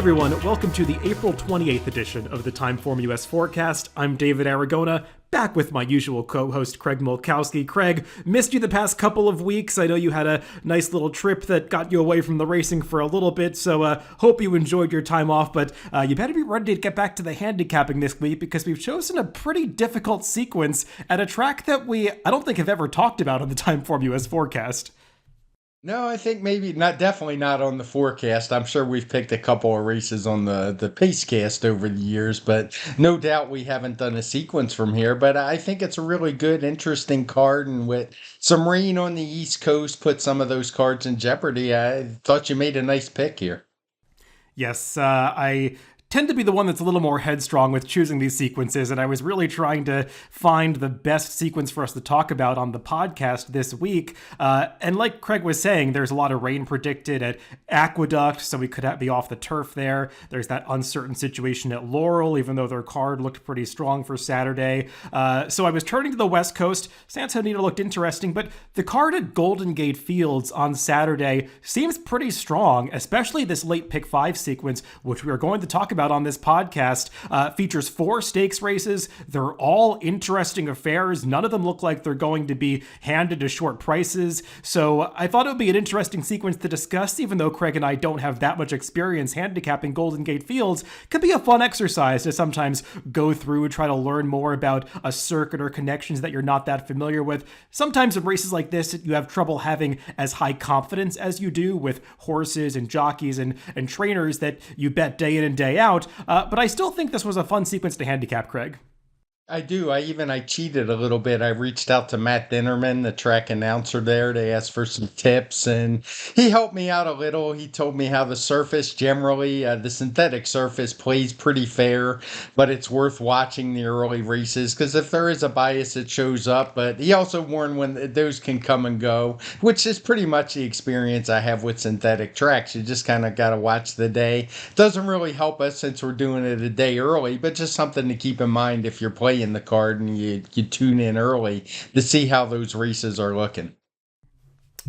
everyone, welcome to the April 28th edition of the TimeformUS Forecast. I'm David Aragona, back with my usual co-host Craig Mulkowski. Craig, missed you the past couple of weeks. I know you had a nice little trip that got you away from the racing for a little bit, so hope you enjoyed your time off, but you better be ready to get back to the handicapping this week because we've chosen a pretty difficult sequence at a track that I don't think have ever talked about on the TimeformUS Forecast. No, I think maybe not, definitely not on the forecast. I'm sure we've picked a couple of races on the Pacecast over the years, but no doubt we haven't done a sequence from here. But I think it's a really good, interesting card, and with some rain on the East Coast, put some of those cards in jeopardy. I thought you made a nice pick here. Yes, I tend to be the one that's a little more headstrong with choosing these sequences, and I was really trying to find the best sequence for us to talk about on the podcast this week. And like Craig was saying, there's a lot of rain predicted at Aqueduct, so we could be off the turf there. There's that uncertain situation at Laurel, even though their card looked pretty strong for Saturday. So I was turning to the West Coast. Santa Anita looked interesting, but the card at Golden Gate Fields on Saturday seems pretty strong, especially this late pick 5 sequence, which we are going to talk about on this podcast. Features 4 stakes races. They're all interesting affairs. None of them look like they're going to be handed to short prices. So I thought it would be an interesting sequence to discuss, even though Craig and I don't have that much experience handicapping Golden Gate Fields. It could be a fun exercise to sometimes go through and try to learn more about a circuit or connections that you're not that familiar with. Sometimes in races like this, you have trouble having as high confidence as you do with horses and jockeys and trainers that you bet day in and day out. But I still think this was a fun sequence to handicap, Craig. I do. I cheated a little bit. I reached out to Matt Dinnerman, the track announcer there, to ask for some tips, and he helped me out a little. He told me how the surface generally, the synthetic surface, plays pretty fair, but it's worth watching the early races because if there is a bias, it shows up. But he also warned when those can come and go, which is pretty much the experience I have with synthetic tracks. You just kind of got to watch the day. Doesn't really help us since we're doing it a day early, but just something to keep in mind if you're playing the card and you tune in early to see how those races are looking.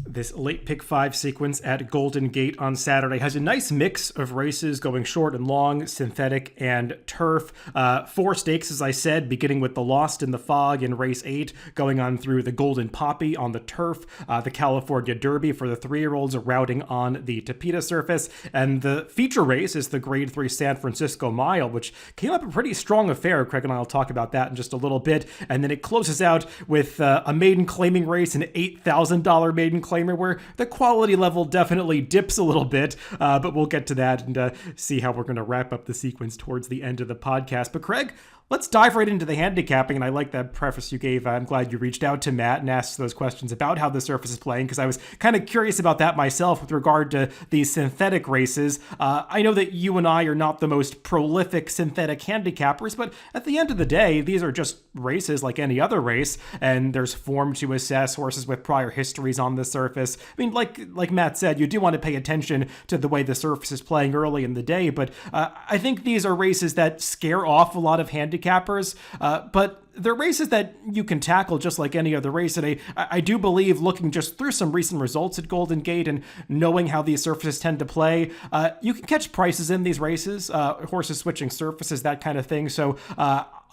This late pick 5 sequence at Golden Gate on Saturday has a nice mix of races going short and long, synthetic and turf. 4 stakes, as I said, beginning with the Lost in the Fog in race 8, going on through the Golden Poppy on the turf, the California Derby for the 3-year-olds routing on the Tapeta surface, and the feature race is the Grade 3 San Francisco Mile, which came up a pretty strong affair. Craig and I will talk about that in just a little bit, and then it closes out with a maiden claiming race, an $8,000 maiden claimer where the quality level definitely dips a little bit, but we'll get to that and see how we're going to wrap up the sequence towards the end of the podcast. But Craig, let's dive right into the handicapping, and I like that preface you gave. I'm glad you reached out to Matt and asked those questions about how the surface is playing, because I was kind of curious about that myself with regard to these synthetic races. I know that you and I are not the most prolific synthetic handicappers, but at the end of the day, these are just races like any other race, and there's form to assess, horses with prior histories on the surface. I mean, like Matt said, you do want to pay attention to the way the surface is playing early in the day, but I think these are races that scare off a lot of handicappers, but they're races that you can tackle just like any other race. And I do believe, looking just through some recent results at Golden Gate and knowing how these surfaces tend to play, you can catch prices in these races, horses switching surfaces, that kind of thing. So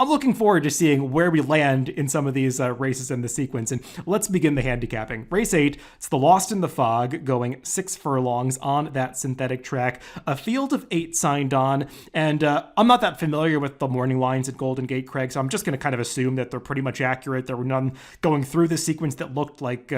I'm looking forward to seeing where we land in some of these races in the sequence. And let's begin the handicapping. Race 8, it's the Lost in the Fog, going 6 furlongs on that synthetic track. A field of 8 signed on, and I'm not that familiar with the morning lines at Golden Gate, Craig, so I'm just going to kind of assume that they're pretty much accurate. There were none going through the sequence that looked like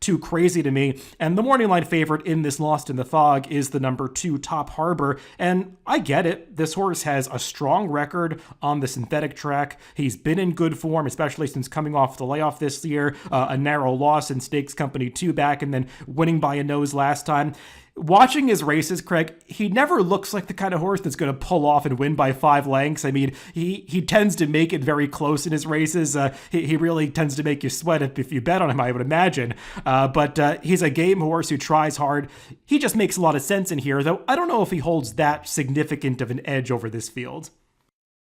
too crazy to me. And the morning line favorite in this Lost in the Fog is the number 2 Top Harbor, and I get it. This horse has a strong record on the synthetic track. He's been in good form, especially since coming off the layoff this year, a narrow loss in Stakes Company 2 back, and then winning by a nose last time. Watching his races, Craig, he never looks like the kind of horse that's going to pull off and win by 5 lengths. I mean, he tends to make it very close in his races. He really tends to make you sweat if you bet on him, I would imagine. But he's a game horse who tries hard. He just makes a lot of sense in here, though I don't know if he holds that significant of an edge over this field.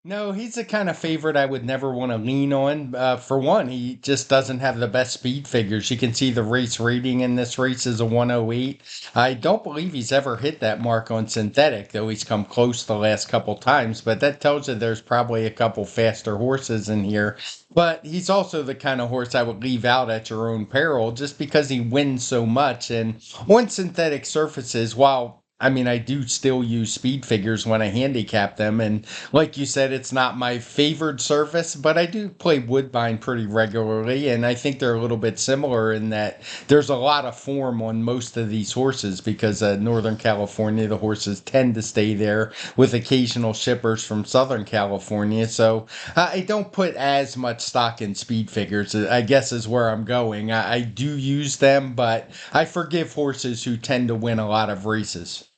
No, he's the kind of favorite I would never want to lean on. For one, he just doesn't have the best speed figures. You can see the race rating in this race is a 108. I don't believe he's ever hit that mark on synthetic, though he's come close the last couple times. But that tells you there's probably a couple faster horses in here. But he's also the kind of horse I would leave out at your own peril just because he wins so much. And on synthetic surfaces, while I mean, I do still use speed figures when I handicap them, and like you said, it's not my favored surface, but I do play Woodbine pretty regularly, and I think they're a little bit similar in that there's a lot of form on most of these horses because Northern California, the horses tend to stay there with occasional shippers from Southern California. So I don't put as much stock in speed figures, I guess is where I'm going. I do use them, but I forgive horses who tend to win a lot of races.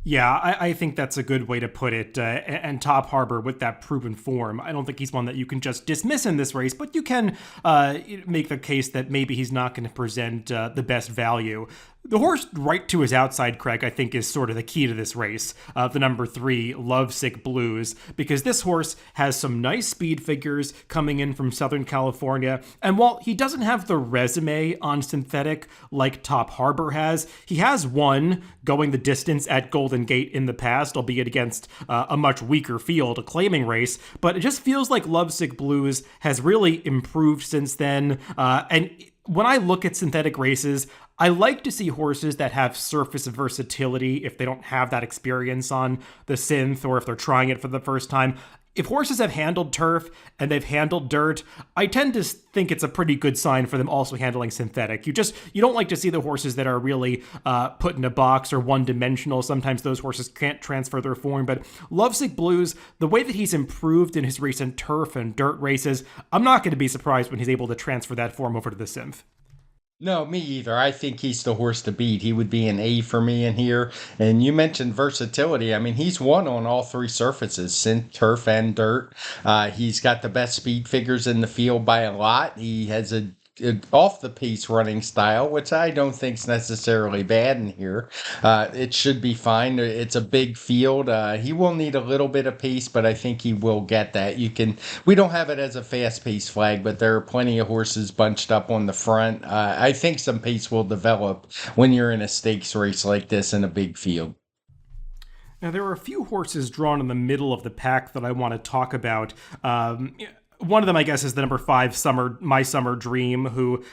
Yeah, I think that's a good way to put it. And Top Harbor, with that proven form, I don't think he's one that you can just dismiss in this race, but you can make the case that maybe he's not going to present the best value. The horse right to his outside, Craig, I think is sort of the key to this race. The number 3, Lovesick Blues, because this horse has some nice speed figures coming in from Southern California. And while he doesn't have the resume on synthetic like Top Harbor has, he has won going the distance at Golden Gate in the past, albeit against a much weaker field, a claiming race. But it just feels like Lovesick Blues has really improved since then. And when I look at synthetic races, I like to see horses that have surface versatility if they don't have that experience on the synth or if they're trying it for the first time. If horses have handled turf and they've handled dirt, I tend to think it's a pretty good sign for them also handling synthetic. You don't like to see the horses that are really put in a box or one-dimensional. Sometimes those horses can't transfer their form, but Lovesick Blues, the way that he's improved in his recent turf and dirt races, I'm not going to be surprised when he's able to transfer that form over to the synth. No, me either. I think he's the horse to beat. He would be an A for me in here. And you mentioned versatility. I mean, he's won on all three surfaces, synth, turf, and dirt. He's got the best speed figures in the field by a lot. He has a off the pace running style, which I don't think is necessarily bad in here. It should be fine. It's a big field. He will need a little bit of pace, but I think he will get that. We don't have it as a fast pace flag, but there are plenty of horses bunched up on the front. I think some pace will develop when you're in a stakes race like this in a big field. Now, there are a few horses drawn in the middle of the pack that I want to talk about. One of them, I guess, is the number 5, My Summer Dream, who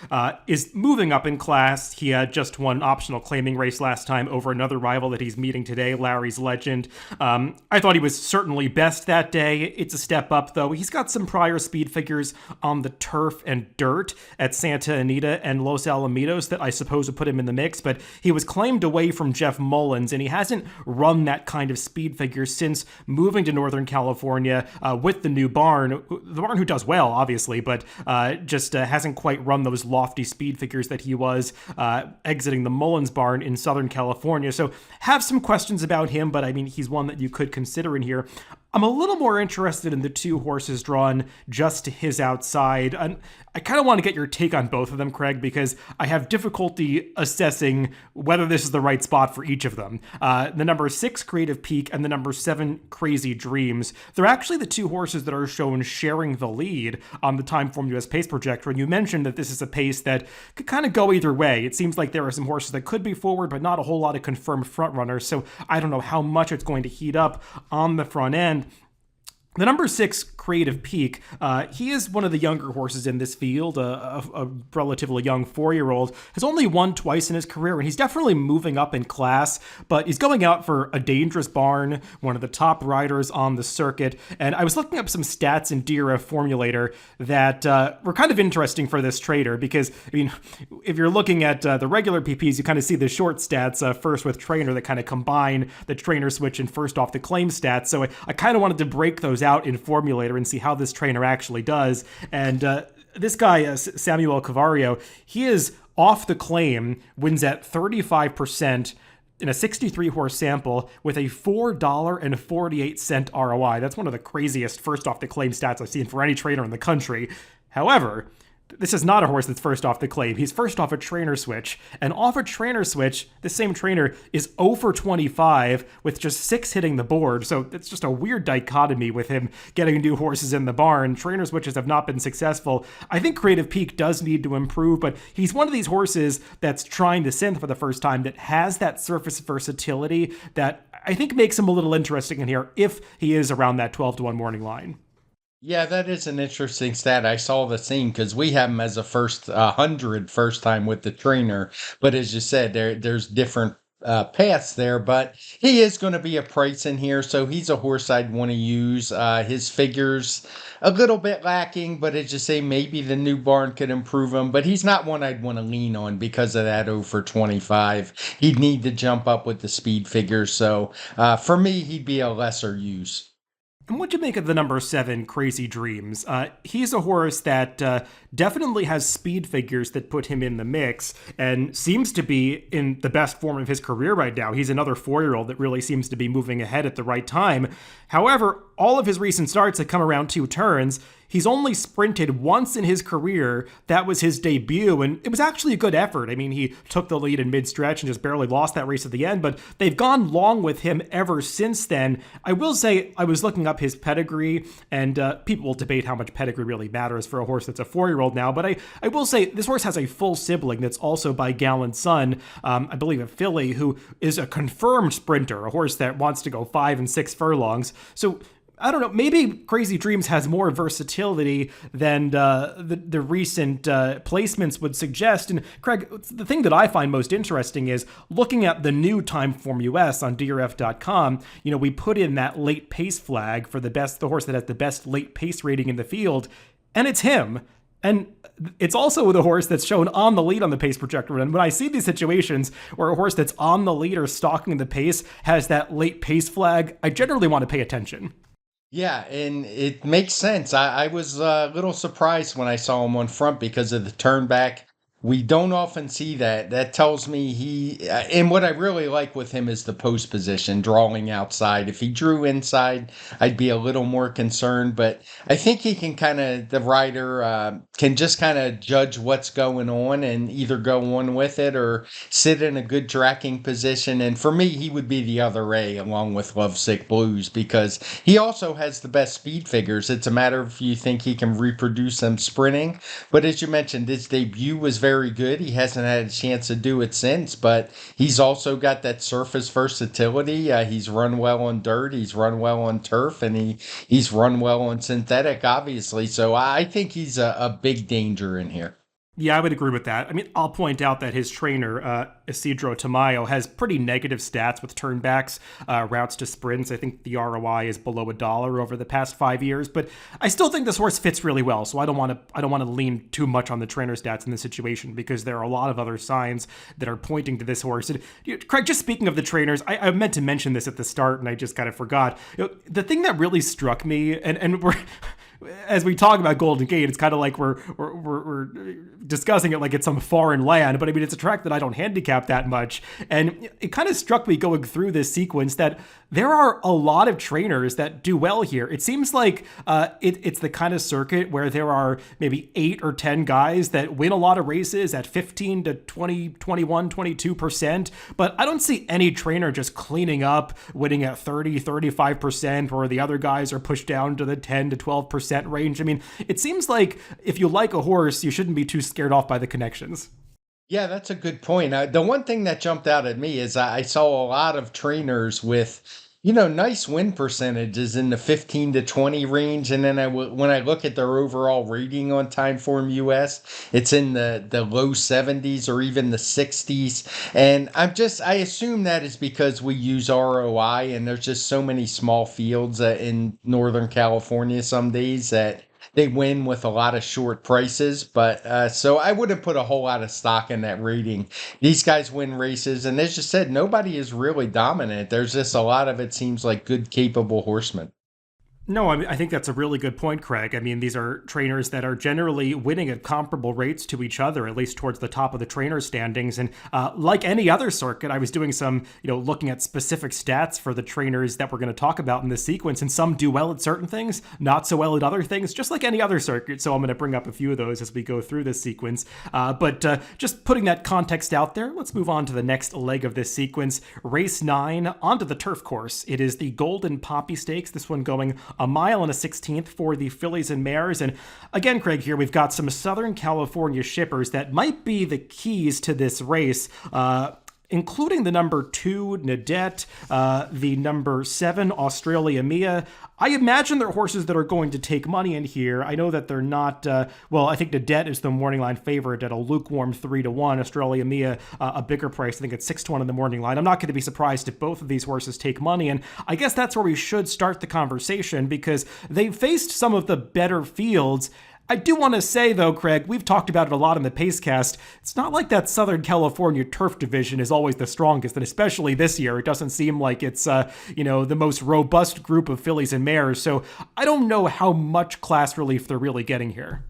is moving up in class. He had just won an optional claiming race last time over another rival that he's meeting today, Larry's Legend. I thought he was certainly best that day. It's a step up, though. He's got some prior speed figures on the turf and dirt at Santa Anita and Los Alamitos that I suppose would put him in the mix, but he was claimed away from Jeff Mullins, and he hasn't run that kind of speed figure since moving to Northern California with the new barn. The barn who does well, obviously, but just hasn't quite run those lofty speed figures that he was exiting the Mullins barn in Southern California. So have some questions about him, but I mean, he's one that you could consider in here. I'm a little more interested in the 2 horses drawn just to his outside. And I kind of want to get your take on both of them, Craig, because I have difficulty assessing whether this is the right spot for each of them. The number 6, Creative Peak, and the number 7, Crazy Dreams. They're actually the 2 horses that are shown sharing the lead on the TimeformUS pace projector. And you mentioned that this is a pace that could kind of go either way. It seems like there are some horses that could be forward, but not a whole lot of confirmed front runners. So I don't know how much it's going to heat up on the front end. The number 6, Creative Peak, he is one of the younger horses in this field, a relatively young 4-year-old, has only won twice in his career, and he's definitely moving up in class, but he's going out for a dangerous barn, one of the top riders on the circuit, and I was looking up some stats in DRF Formulator that were kind of interesting for this trader, because, I mean, if you're looking at the regular PPs, you kind of see the short stats first with trainer that kind of combine the trainer switch and first off the claim stats, so I kind of wanted to break those out in Formulator and see how this trainer actually does. And this guy, Samuel Cavario, he is off the claim, wins at 35% in a 63-horse sample with a $4.48 ROI. That's one of the craziest first off the claim stats I've seen for any trainer in the country. However, this is not a horse that's first off the claim. He's first off a trainer switch. And off a trainer switch, this same trainer is 0 for 25 with just 6 hitting the board. So it's just a weird dichotomy with him getting new horses in the barn. Trainer switches have not been successful. I think Creative Peak does need to improve, but he's one of these horses that's trying the synth for the first time that has that surface versatility that I think makes him a little interesting in here if he is around that 12-1 morning line. Yeah, that is an interesting stat. I saw the same because we have him as a first 100 first time with the trainer. But as you said, there's different paths there. But he is going to be a price in here, so he's a horse I'd want to use. His figures a little bit lacking, but as you say, maybe the new barn could improve him. But he's not one I'd want to lean on because of that 0 for 25. He'd need to jump up with the speed figures. So for me, he'd be a lesser use. And what'd you make of the number 7, Crazy Dreams? He's a horse that definitely has speed figures that put him in the mix and seems to be in the best form of his career right now. He's another 4-year-old that really seems to be moving ahead at the right time. However, all of his recent starts have come around 2 turns. He's only sprinted once in his career. That was his debut, and it was actually a good effort. I mean, he took the lead in mid-stretch and just barely lost that race at the end, but they've gone long with him ever since then. I will say, I was looking up his pedigree, and people will debate how much pedigree really matters for a horse that's a 4-year-old now, but I will say this horse has a full sibling that's also by Gallant Son, I believe a filly, who is a confirmed sprinter, a horse that wants to go 5 and 6 furlongs. So I don't know, maybe Crazy Dreams has more versatility than the recent placements would suggest. And Craig, the thing that I find most interesting is looking at the new TimeformUS on DRF.com, we put in that late pace flag for the horse that has the best late pace rating in the field, and it's him. And it's also the horse that's shown on the lead on the pace projector. And when I see these situations where a horse that's on the lead or stalking the pace has that late pace flag, I generally want to pay attention. Yeah, and it makes sense. I was a little surprised when I saw him on front because of the turn back. We don't often see that. That tells me and what I really like with him is the post position, drawing outside. If he drew inside, I'd be a little more concerned, but I think he can the rider can just kind of judge what's going on and either go on with it or sit in a good tracking position. And for me, he would be the other A along with Lovesick Blues because he also has the best speed figures. It's a matter of if you think he can reproduce them sprinting. But as you mentioned, his debut was very good. He hasn't had a chance to do it since, but he's also got that surface versatility. He's run well on dirt, he's run well on turf, and he's run well on synthetic, obviously. So I think he's a big danger in here. Yeah, I would agree with that. I mean, I'll point out that his trainer, Isidro Tamayo, has pretty negative stats with turnbacks, routes to sprints. I think the ROI is below $1 over the past 5 years, but I still think this horse fits really well. So I don't want to lean too much on the trainer stats in this situation because there are a lot of other signs that are pointing to this horse. And, Craig, just speaking of the trainers, I meant to mention this at the start and I just kind of forgot. The thing that really struck me, and we're as we talk about Golden Gate, it's kind of like we're discussing it like it's some foreign land, but I mean, it's a track that I don't handicap that much. And it kind of struck me going through this sequence that there are a lot of trainers that do well here. It seems like it's the kind of circuit where there are maybe 8 or 10 guys that win a lot of races at 15 to 20, 21, 22%, but I don't see any trainer just cleaning up, winning at 30, 35%, where the other guys are pushed down to the 10 to 12% range. I mean, it seems like if you like a horse, you shouldn't be too scared off by the connections. Yeah, that's a good point. The one thing that jumped out at me is I saw a lot of trainers with, nice win percentages in the 15 to 20 range. And then when I look at their overall rating on Timeform US, it's in the low 70s or even the 60s. And I assume that is because we use ROI and there's just so many small fields in Northern California some days that they win with a lot of short prices, but so I wouldn't put a whole lot of stock in that rating. These guys win races, and as you said, nobody is really dominant. There's just a lot of it seems like good, capable horsemen. No, I think that's a really good point, Craig. I mean, these are trainers that are generally winning at comparable rates to each other, at least towards the top of the trainer standings. And like any other circuit, I was doing some, looking at specific stats for the trainers that we're going to talk about in this sequence. And some do well at certain things, not so well at other things, just like any other circuit. So I'm going to bring up a few of those as we go through this sequence. But just putting that context out there, let's move on to the next leg of this sequence. Race 9, onto the turf course. It is the Golden Poppy Stakes, this one going a mile and a 16th for the fillies and mares. And again, Craig, here we've got some Southern California shippers that might be the keys to this race. Including the number 2, Nadette, the number 7, Australia Mia. I imagine they're horses that are going to take money in here. I know that they're not, I think Nadette is the morning line favorite at a lukewarm 3-1. Australia Mia, a bigger price. I think it's 6-1 in the morning line. I'm not going to be surprised if both of these horses take money. And I guess that's where we should start the conversation because they've faced some of the better fields. I do want to say, though, Craig, we've talked about it a lot in the Pacecast. It's not like that Southern California turf division is always the strongest, and especially this year, it doesn't seem like it's, the most robust group of fillies and mares. So I don't know how much class relief they're really getting here.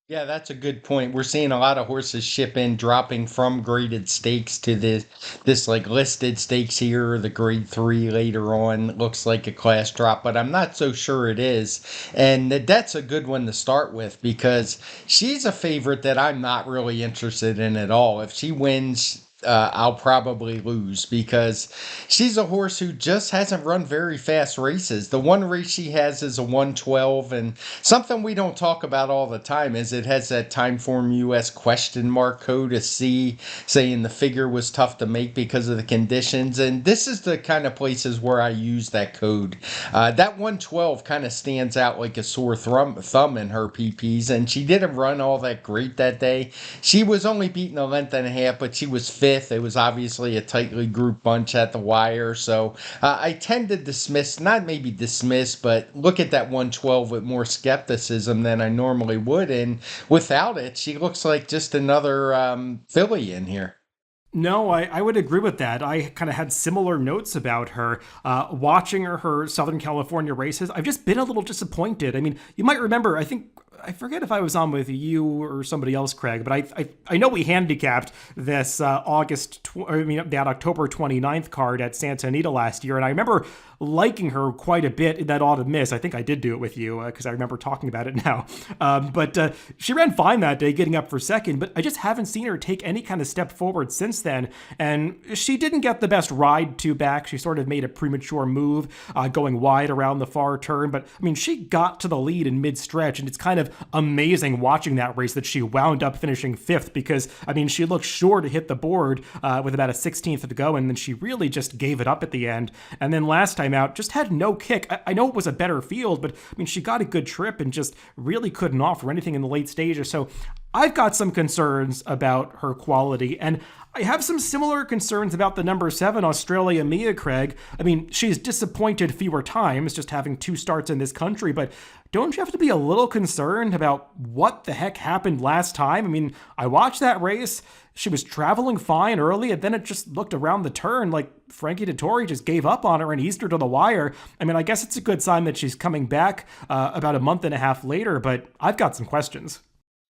Yeah, that's a good point. We're seeing a lot of horses ship in, dropping from graded stakes to this like listed stakes here, the grade 3 later on. Looks like a class drop, but I'm not so sure it is. And that's a good one to start with because she's a favorite that I'm not really interested in at all. If she wins, I'll probably lose because she's a horse who just hasn't run very fast races. The one race she has is a 112, and something we don't talk about all the time is it has that TimeformUS question mark code, a C, saying the figure was tough to make because of the conditions. And this is the kind of places where I use that code. That 112 kind of stands out like a sore thumb in her PPs, and she didn't run all that great that day. She was only beaten a length and a half, but she was fifth. It was obviously a tightly grouped bunch at the wire. So I tend to not maybe dismiss, but look at that 112 with more skepticism than I normally would. And without it, she looks like just another filly in here. No, I would agree with that. I kind of had similar notes about her. Watching her Southern California races, I've just been a little disappointed. I mean, you might remember, I forget if I was on with you or somebody else, Craig, but I know we handicapped this that October 29th card at Santa Anita last year, and I remember liking her quite a bit in that autumn miss. I think I did do it with you because I remember talking about it now. But she ran fine that day, getting up for second, but I just haven't seen her take any kind of step forward since then. And she didn't get the best ride to back. She sort of made a premature move going wide around the far turn. But I mean, she got to the lead in mid-stretch, and it's kind of amazing watching that race that she wound up finishing fifth because, I mean, she looked sure to hit the board with about a 16th to go, and then she really just gave it up at the end. And then last time out, just had no kick. I know it was a better field, but I mean, she got a good trip and just really couldn't offer anything in the late stages. So I've got some concerns about her quality, and I have some similar concerns about the number 7, Australia Mia, Craig. I mean, she's disappointed fewer times, just having 2 starts in this country, but don't you have to be a little concerned about what the heck happened last time? I mean, I watched that race. She was traveling fine early, and then it just looked around the turn like Frankie Dettori just gave up on her and eased her to the wire. I mean, I guess it's a good sign that she's coming back about a month and a half later, but I've got some questions.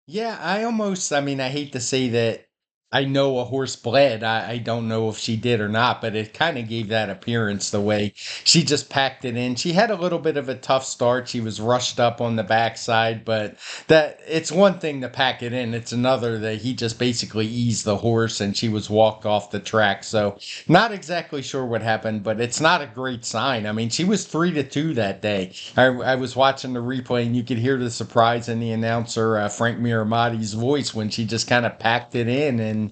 Yeah, I mean, I hate to say that I know a horse bled. I don't know if she did or not, but it kind of gave that appearance the way she just packed it in. She had a little bit of a tough start. She was rushed up on the backside, but that it's one thing to pack it in. It's another that he just basically eased the horse and she was walked off the track. So not exactly sure what happened, but it's not a great sign. I mean, she was 3-2 that day. I was watching the replay and you could hear the surprise in the announcer, Frank Miramati's voice when she just kind of packed it in. And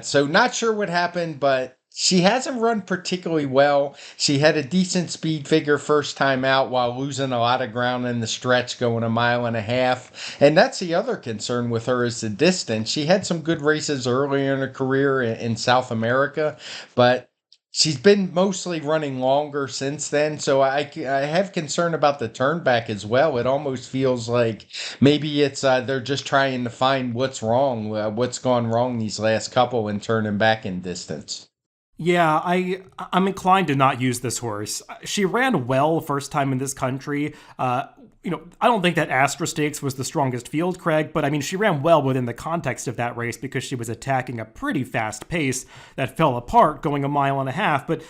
so not sure what happened, but she hasn't run particularly well. She had a decent speed figure first time out while losing a lot of ground in the stretch, going a mile and a half. And that's the other concern with her is the distance. She had some good races earlier in her career in South America, but she's been mostly running longer since then. So I have concern about the turn back as well. It almost feels like maybe it's they're just trying to find what's wrong, what's gone wrong these last couple and turning back in distance. Yeah, I'm inclined to not use this horse. She ran well first time in this country. I don't think that Astra Stakes was the strongest field, Craig, but I mean, she ran well within the context of that race because she was attacking a pretty fast pace that fell apart going a mile and a half. But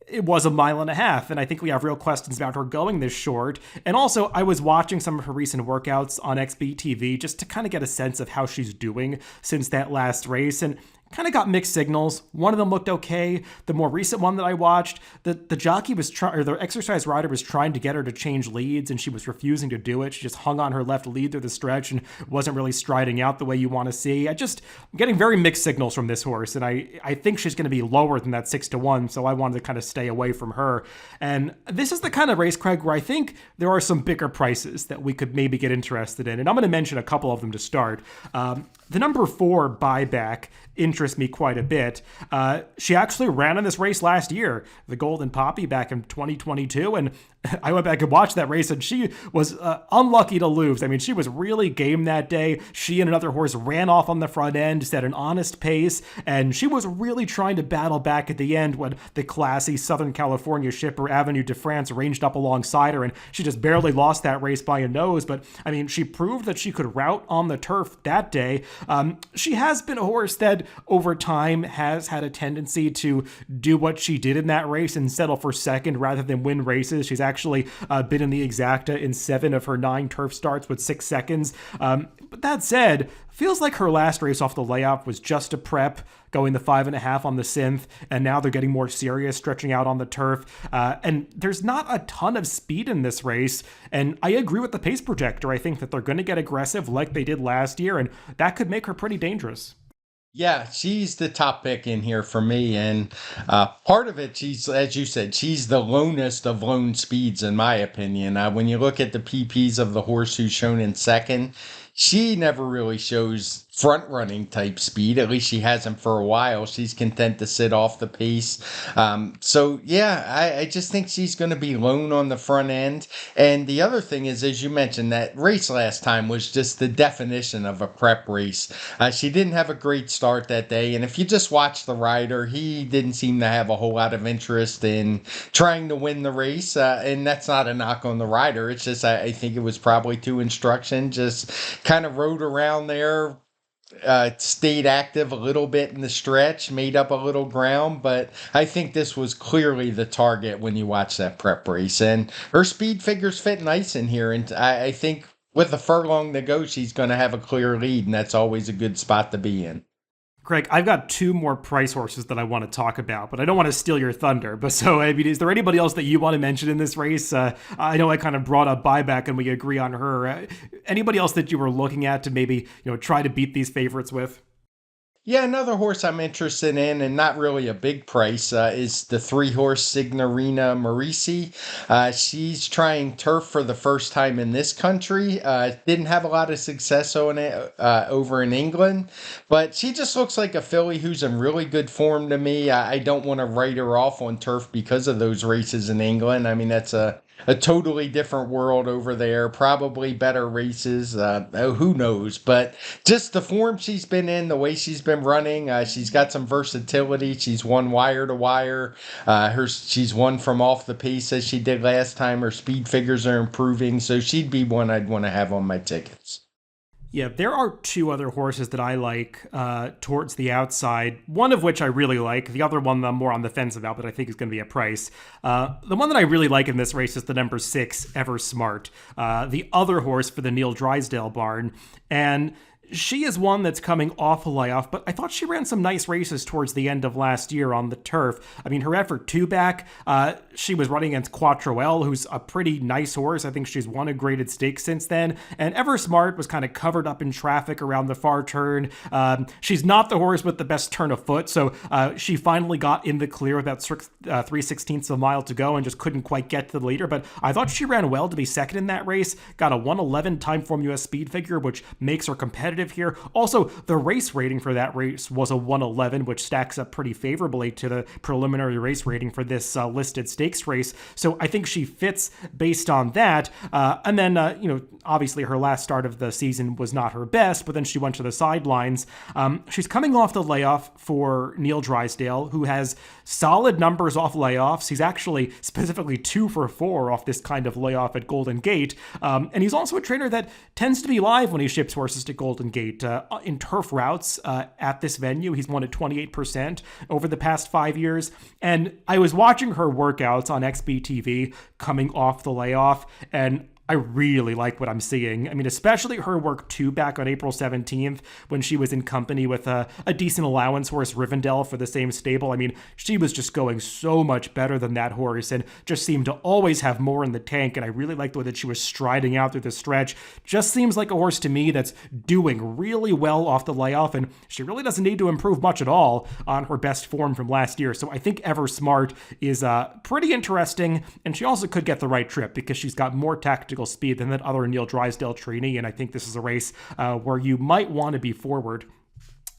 it was a mile and a half, and I think we have real questions about her going this short. And also, I was watching some of her recent workouts on XBTV just to kind of get a sense of how she's doing since that last race, and kind of got mixed signals. One of them looked okay. The more recent one that I watched, the jockey was trying, or the exercise rider was trying to get her to change leads, and she was refusing to do it. She just hung on her left lead through the stretch and wasn't really striding out the way you want to see. I'm getting very mixed signals from this horse, and I think she's going to be lower than that 6-1, so I wanted to kind of stay away from her. And this is the kind of race, Craig, where I think there are some bigger prices that we could maybe get interested in, and I'm going to mention a couple of them to start. The number 4 buyback interests me quite a bit. She actually ran in this race last year, the Golden Poppy, back in 2022, and I went back and watched that race, and she was unlucky to lose. I mean, she was really game that day. She and another horse ran off on the front end, set an honest pace, and she was really trying to battle back at the end when the classy Southern California shipper Avenue de France ranged up alongside her, and she just barely lost that race by a nose. But I mean, she proved that she could rout on the turf that day. She has been a horse that over time has had a tendency to do what she did in that race and settle for second rather than win races. She's actually been in the exacta in 7 of her 9 turf starts with 6 seconds. But that said, feels like her last race off the layoff was just a prep, going the 5.5 on the synth, and now they're getting more serious, stretching out on the turf. And there's not a ton of speed in this race, and I agree with the pace projector. I think that they're going to get aggressive like they did last year, and that could make her pretty dangerous. Yeah, she's the top pick in here for me. And part of it, she's, as you said, she's the lonest of lone speeds, in my opinion. When you look at the PPs of the horse who's shown in second, she never really shows front running type speed. At least she hasn't for a while. She's content to sit off the pace. So, yeah, I just think she's going to be lone on the front end. And the other thing is, as you mentioned, that race last time was just the definition of a prep race. She didn't have a great start that day. And if you just watch the rider, he didn't seem to have a whole lot of interest in trying to win the race. And that's not a knock on the rider. It's just, I think it was probably to instruction, just kind of rode around there, stayed active a little bit in the stretch, made up a little ground, but I think this was clearly the target when you watch that prep race. And her speed figures fit nice in here, and I think with a furlong to go, she's going to have a clear lead, and that's always a good spot to be in. Craig, I've got 2 more price horses that I want to talk about, but I don't want to steal your thunder. But so, I mean, is there anybody else that you want to mention in this race? I know I kind of brought up buyback and we agree on her. Anybody else that you were looking at to maybe, try to beat these favorites with? Yeah, another horse I'm interested in, and not really a big price, is the 3-horse Signorina Marisi. She's trying turf for the first time in this country. Didn't have a lot of success on it over in England, but she just looks like a filly who's in really good form to me. I don't want to write her off on turf because of those races in England. I mean, that's a totally different world over there, probably better races. Who knows? But just the form she's been in, the way she's been running, she's got some versatility. She's won wire to wire. She's won from off the pace as she did last time. Her speed figures are improving, so she'd be one I'd want to have on my tickets. Yeah, there are 2 other horses that I like towards the outside, one of which I really like. The other one I'm more on the fence about, but I think is going to be a price. The one that I really like in this race is the number 6, Ever Smart, the other horse for the Neil Drysdale barn. And she is one that's coming off a layoff, but I thought she ran some nice races towards the end of last year on the turf. I mean, her effort 2 back, she was running against Quattro L, who's a pretty nice horse. I think she's won a graded stake since then. And Ever Smart was kind of covered up in traffic around the far turn. She's not the horse with the best turn of foot, so she finally got in the clear with about 3/16 of a mile to go and just couldn't quite get to the leader. But I thought she ran well to be second in that race. Got a 1:11 Timeform US speed figure, which makes her competitive competitive here. Also, the race rating for that race was a 111, which stacks up pretty favorably to the preliminary race rating for this listed stakes race. So I think she fits based on that. And then, obviously her last start of the season was not her best, but then she went to the sidelines. She's coming off the layoff for Neil Drysdale, who has solid numbers off layoffs. He's actually specifically 2 for 4 off this kind of layoff at Golden Gate. And he's also a trainer that tends to be live when he ships horses to Golden Gate. In turf routes at this venue, he's won at 28% over the past 5 years. And I was watching her workouts on XBTV coming off the layoff, and I really like what I'm seeing. I mean, especially her work too back on April 17th when she was in company with a decent allowance horse, Rivendell, for the same stable. I mean, she was just going so much better than that horse and just seemed to always have more in the tank. And I really liked the way that she was striding out through the stretch. Just seems like a horse to me that's doing really well off the layoff, and she really doesn't need to improve much at all on her best form from last year. So I think Ever Smart is pretty interesting, and she also could get the right trip because she's got more tactical speed than that other Neil Drysdale trainee, and I think this is a race where you might want to be forward.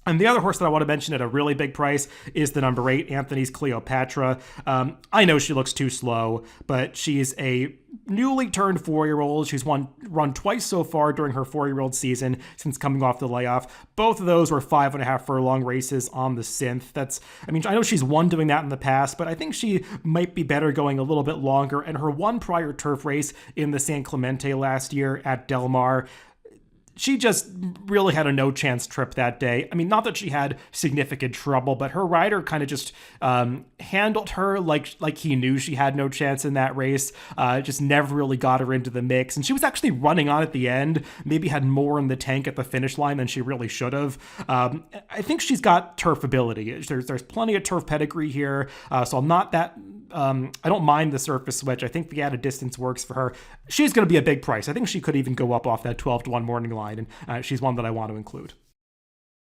And the other horse that I want to mention at a really big price is the number 8, Anthony's Cleopatra. I know she looks too slow, but she's a newly turned 4-year-old. She's run twice so far during her 4-year-old season since coming off the layoff. Both of those were 5.5 furlong races on the synth. I know she's won doing that in the past, but I think she might be better going a little bit longer. And her one prior turf race in the San Clemente last year at Del Mar, she just really had a no-chance trip that day. I mean, not that she had significant trouble, but her rider kind of just handled her like he knew she had no chance in that race. Just never really got her into the mix. And she was actually running on at the end, maybe had more in the tank at the finish line than she really should have. I think she's got turf ability. There's plenty of turf pedigree here, so I'm not that... I don't mind the surface switch. I think the added distance works for her. She's going to be a big price. I think she could even go up off that 12-1 morning line, and she's one that I want to include.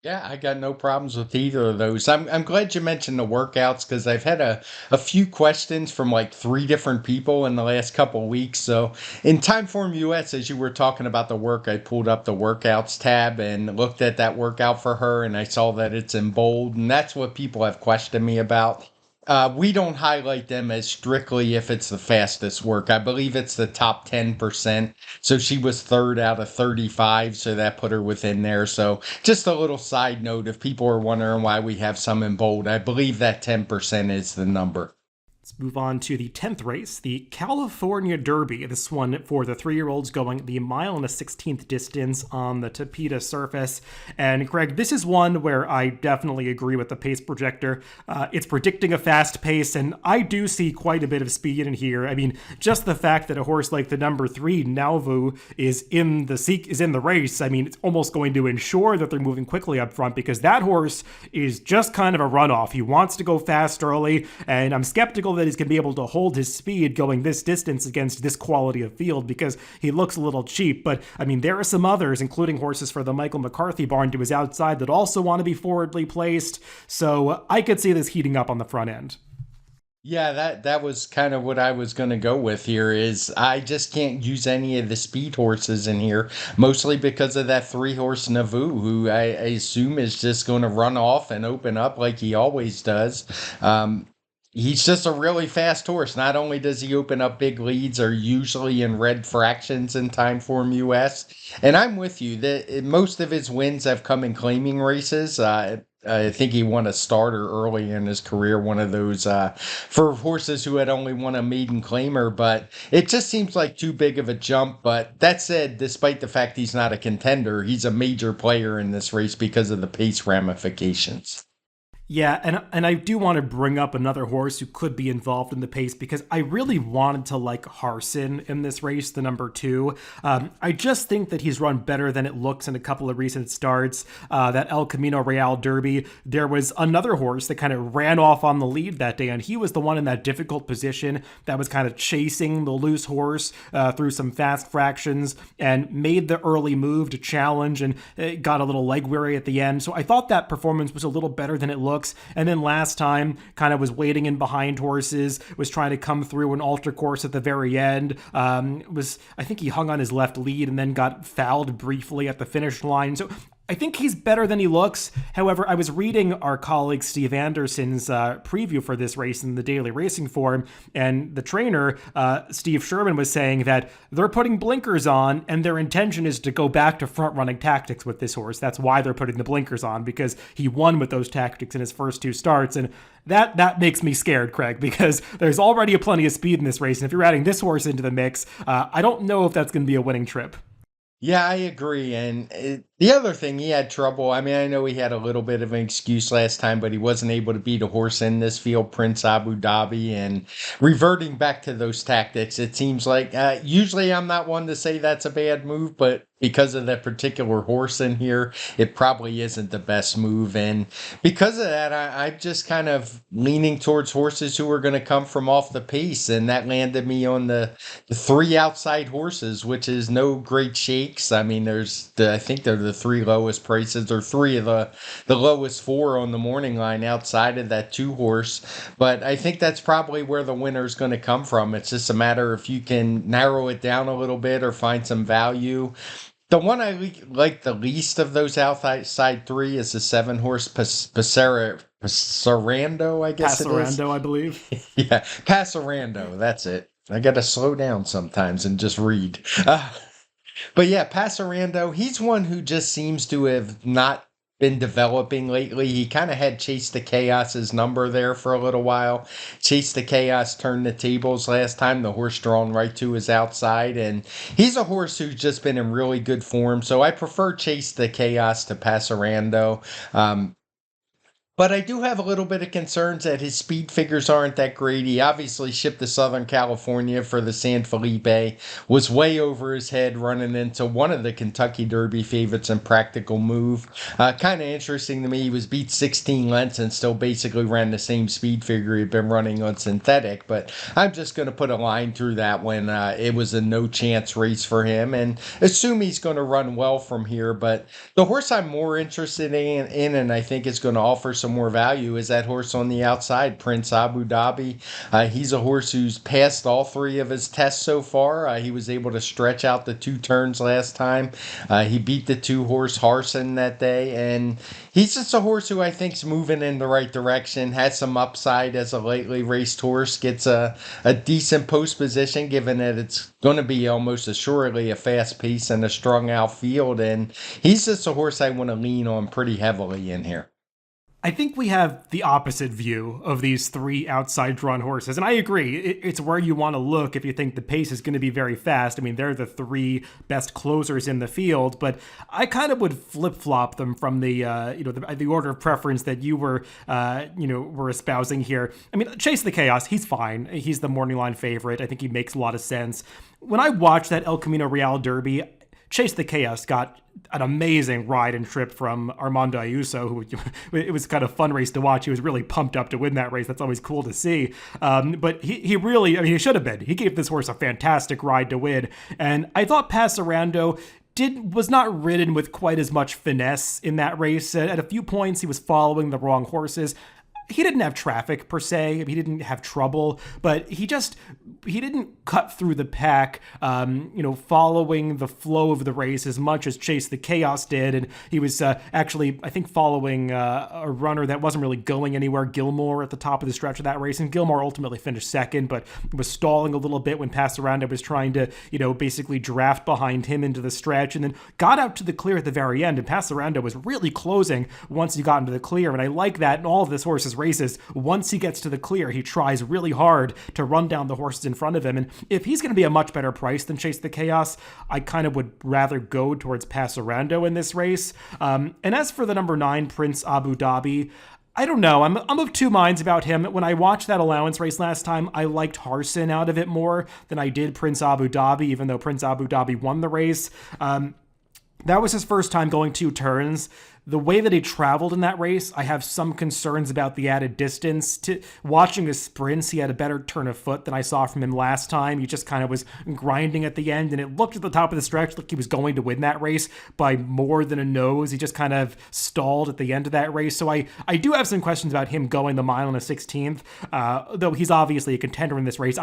Yeah, I got no problems with either of those. I'm glad you mentioned the workouts because I've had a few questions from like 3 different people in the last couple of weeks. So in TimeformUS, as you were talking about the work, I pulled up the workouts tab and looked at that workout for her, and I saw that it's in bold, and that's what people have questioned me about. We don't highlight them as strictly if it's the fastest work. I believe it's the top 10%. So she was 3rd out of 35, so that put her within there. So just a little side note, if people are wondering why we have some in bold, I believe that 10% is the number. Let's move on to the 10th race, the California Derby. This one for the 3-year-olds going the 1.16 distance on the Tapeta surface. And Greg, this is one where I definitely agree with the pace projector. It's predicting a fast pace, and I do see quite a bit of speed in here. I mean, just the fact that a horse like the number 3, Nauvoo, is in the race, I mean, it's almost going to ensure that they're moving quickly up front because that horse is just kind of a runoff. He wants to go fast early, and I'm skeptical that he's going to be able to hold his speed going this distance against this quality of field because he looks a little cheap. But I mean, there are some others, including horses for the Michael McCarthy barn to his outside, that also want to be forwardly placed. So I could see this heating up on the front end. Yeah, that was kind of what I was going to go with here is I just can't use any of the speed horses in here, mostly because of that 3-horse Nauvoo, who I assume is just going to run off and open up like he always does. He's just a really fast horse. Not only does he open up big leads, are usually in red fractions in TimeformUS. And I'm with you that most of his wins have come in claiming races. I think he won a starter early in his career, one of those for horses who had only won a maiden claimer. But it just seems like too big of a jump. But that said, despite the fact he's not a contender, he's a major player in this race because of the pace ramifications. Yeah, and I do want to bring up another horse who could be involved in the pace because I really wanted to like Harsin in this race, the number 2. I just think that he's run better than it looks in a couple of recent starts. That El Camino Real Derby, there was another horse that kind of ran off on the lead that day, and he was the one in that difficult position that was kind of chasing the loose horse through some fast fractions and made the early move to challenge and got a little leg weary at the end. So I thought that performance was a little better than it looked. And then last time kind of was waiting in behind horses, was trying to come through an alter course at the very end. I think he hung on his left lead and then got fouled briefly at the finish line. So I think he's better than he looks. However, I was reading our colleague Steve Anderson's preview for this race in the Daily Racing Form, and the trainer, Steve Sherman, was saying that they're putting blinkers on, and their intention is to go back to front-running tactics with this horse. That's why they're putting the blinkers on, because he won with those tactics in his first two starts, and that makes me scared, Craig, because there's already plenty of speed in this race, and if you're adding this horse into the mix, I don't know if that's going to be a winning trip. Yeah, I agree. And the other thing, he had trouble. I mean, I know he had a little bit of an excuse last time, but he wasn't able to beat a horse in this field, Prince Abu Dhabi. And reverting back to those tactics, it seems like usually I'm not one to say that's a bad move, but because of that particular horse in here, it probably isn't the best move. And because of that, I'm just kind of leaning towards horses who are going to come from off the pace. And that landed me on the three outside horses, which is no great shakes. I mean, I think they're the three lowest prices, or three of the lowest four on the morning line outside of that two horse. But I think that's probably where the winner is going to come from. It's just a matter if you can narrow it down a little bit or find some value. The one I like the least of those outside three is the seven horse Passarando, I guess it is. Passarando, I believe. Yeah, Passarando, that's it. I got to slow down sometimes and just read. But yeah, Passarando, he's one who just seems to have not been developing lately. He kind of had Chase the Chaos's number there for a little while. Chase the Chaos turned the tables last time, the horse drawn right to his outside, and he's a horse who's just been in really good form. So I prefer Chase the Chaos to Passarando. But I do have a little bit of concerns that his speed figures aren't that great. He obviously shipped to Southern California for the San Felipe, was way over his head running into one of the Kentucky Derby favorites in Practical Move. Kind of interesting to me. He was beat 16 lengths and still basically ran the same speed figure he'd been running on synthetic. But I'm just going to put a line through that when it was a no chance race for him and assume he's going to run well from here. But the horse I'm more interested in and I think is going to offer some more value is that horse on the outside, Prince Abu Dhabi. He's a horse who's passed all three of his tests so far. He was able to stretch out the two turns last time. He beat the two horse Harson that day, and he's just a horse who I think's moving in the right direction, has some upside as a lightly raced horse, gets a decent post position given that it's going to be almost assuredly a fast pace and a strung out field, and he's just a horse I want to lean on pretty heavily in here. I think we have the opposite view of these three outside drawn horses. And I agree, it's where you want to look if you think the pace is going to be very fast. I mean, they're the three best closers in the field, but I kind of would flip-flop them from the order of preference that you were espousing here. I mean, Chase the Chaos, he's fine. He's the morning line favorite. I think he makes a lot of sense. When I watched that El Camino Real Derby, Chase the Chaos got an amazing ride and trip from Armando Ayuso, who it was kind of fun race to watch. He was really pumped up to win that race. That's always cool to see. But he really, I mean, he should have been. He gave this horse a fantastic ride to win. And I thought Passarando was not ridden with quite as much finesse in that race. At a few points, he was following the wrong horses. He didn't have traffic per se. He didn't have trouble, but he didn't cut through the pack, following the flow of the race as much as Chase the Chaos did. And he was actually, I think, following a runner that wasn't really going anywhere, Gilmore, at the top of the stretch of that race. And Gilmore ultimately finished second, but was stalling a little bit when Passarando was trying to, basically draft behind him into the stretch, and then got out to the clear at the very end. And Passarando was really closing once he got into the clear. And I like that in all of this horse's races. Once he gets to the clear, he tries really hard to run down the horses in front of him. And if he's going to be a much better price than Chase the Chaos, I kind of would rather go towards Passarando in this race. And as for the number 9, Prince Abu Dhabi, I don't know. I'm of two minds about him. When I watched that allowance race last time, I liked Harson out of it more than I did Prince Abu Dhabi, even though Prince Abu Dhabi won the race. That was his first time going 2 turns. The way that he traveled in that race, I have some concerns about the added distance. Watching his sprints, he had a better turn of foot than I saw from him last time. He just kind of was grinding at the end, and it looked at the top of the stretch like he was going to win that race by more than a nose. He just kind of stalled at the end of that race. So I do have some questions about him going the mile on a 16th, though he's obviously a contender in this race.